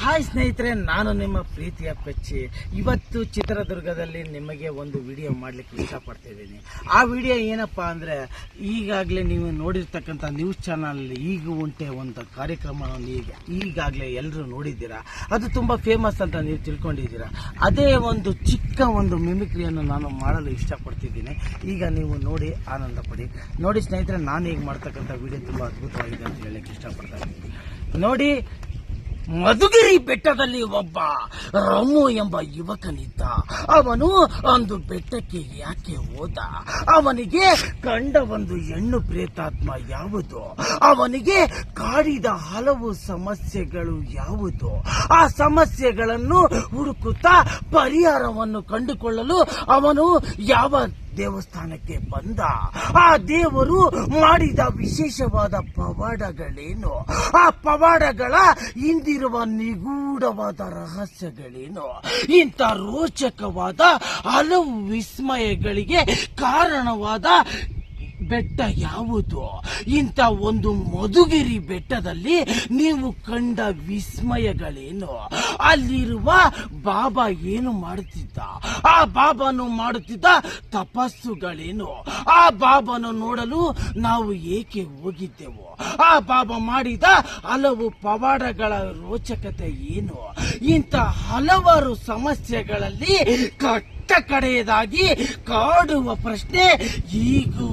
Hi ಸ್ನೇಹಿತರೆ, ನಾನು ನಿಮ್ಮ ಪ್ರೀತಿಯ ಪೆಚ್ಚಿ. ಇವತ್ತು ಚಿತ್ರದುರ್ಗದಲ್ಲಿ ನಿಮಗೆ ಒಂದು ವಿಡಿಯೋ ಮಾಡಲಿಕ್ಕೆ ಇಷ್ಟಪಡ್ತಿದ್ದೀನಿ. ಆ ವಿಡಿಯೋ ಏನಪ್ಪಾ ಅಂದರೆ, ಈಗಾಗಲೇ ನೀವು ನೋಡಿರ್ತಕ್ಕಂಥ ನ್ಯೂಸ್ ಚಾನಲ್ ಈಗ ಉಂಟೆ ಒಂದು ಕಾರ್ಯಕ್ರಮವನ್ನು ಈಗಾಗಲೇ ಎಲ್ಲರೂ ನೋಡಿದ್ದೀರಾ. ಅದು ತುಂಬ ಫೇಮಸ್ ಅಂತ ನೀವು ತಿಳ್ಕೊಂಡಿದ್ದೀರಾ. ಅದೇ ಒಂದು ಚಿಕ್ಕ ಒಂದು ಮಿಮಿಕ್ರಿಯನ್ನು ನಾನು ಮಾಡಲು ಇಷ್ಟಪಡ್ತಿದ್ದೀನಿ. ಈಗ ನೀವು ನೋಡಿ ಆನಂದ ಪಡಿ. ನೋಡಿ ಸ್ನೇಹಿತರೆ, ನಾನು ಈಗ ಮಾಡ್ತಕ್ಕಂಥ ವಿಡಿಯೋ ತುಂಬ ಅದ್ಭುತವಾಗಿದೆ ಅಂತ ಹೇಳಕ್ಕೆ ಇಷ್ಟಪಡ್ತಾ ಇದ್ದೀನಿ. ನೋಡಿ, ಮಧುಗಿರಿ ಬೆಟ್ಟದಲ್ಲಿ ಒಬ್ಬ ರಮು ಎಂಬ ಯುವಕನಿದ್ದ. ಅವನು ಒಂದು ಬೆಟ್ಟಕ್ಕೆ ಯಾಕೆ ಹೋದ? ಅವನಿಗೆ ಕಂಡ ಒಂದು ಹೆಣ್ಣು ಪ್ರೇತಾತ್ಮ ಯಾವುದು? ಅವನಿಗೆ ಕಾಡಿದ ಹಲವು ಸಮಸ್ಯೆಗಳು ಯಾವುದು? ಆ ಸಮಸ್ಯೆಗಳನ್ನು ಹುಡುಕುತ್ತಾ ಪರಿಹಾರವನ್ನು ಕಂಡುಕೊಳ್ಳಲು ಅವನು ಯಾವ ದೇವಸ್ಥಾನಕ್ಕೆ ಬಂದ? ಆ ದೇವರು ಮಾಡಿದ ವಿಶೇಷವಾದ ಪವಾಡಗಳೇನು? ಆ ಪವಾಡಗಳ ಹಿಂದಿರುವ ನಿಗೂಢವಾದ ರಹಸ್ಯಗಳೇನು? ಇಂಥ ರೋಚಕವಾದ ಹಲವು ವಿಸ್ಮಯಗಳಿಗೆ ಕಾರಣವಾದ ಬೆಟ್ಟ ಯಾವುದು? ಇಂಥ ಒಂದು ಮಧುಗಿರಿ ಬೆಟ್ಟದಲ್ಲಿ ನೀವು ಕಂಡ ವಿಸ್ಮಯಗಳೇನು? ಅಲ್ಲಿರುವ ಬಾಬಾ ಏನು ಮಾಡುತ್ತಿದ್ದ? ಆ ಬಾಬಾನು ಮಾಡುತ್ತಿದ್ದ ತಪಸ್ಸುಗಳೇನು? ಆ ಬಾಬಾನು ನೋಡಲು ನಾವು ಏಕೆ ಹೋಗಿದ್ದೆವು? ಆ ಬಾಬಾ ಮಾಡಿದ ಹಲವು ಪವಾಡಗಳ ರೋಚಕತೆ ಏನು? ಇಂಥ ಹಲವಾರು ಸಮಸ್ಯೆಗಳಲ್ಲಿ ಕಡೆಯದಾಗಿ ಕಾಡುವ ಪ್ರಶ್ನೆ ಈಗೂ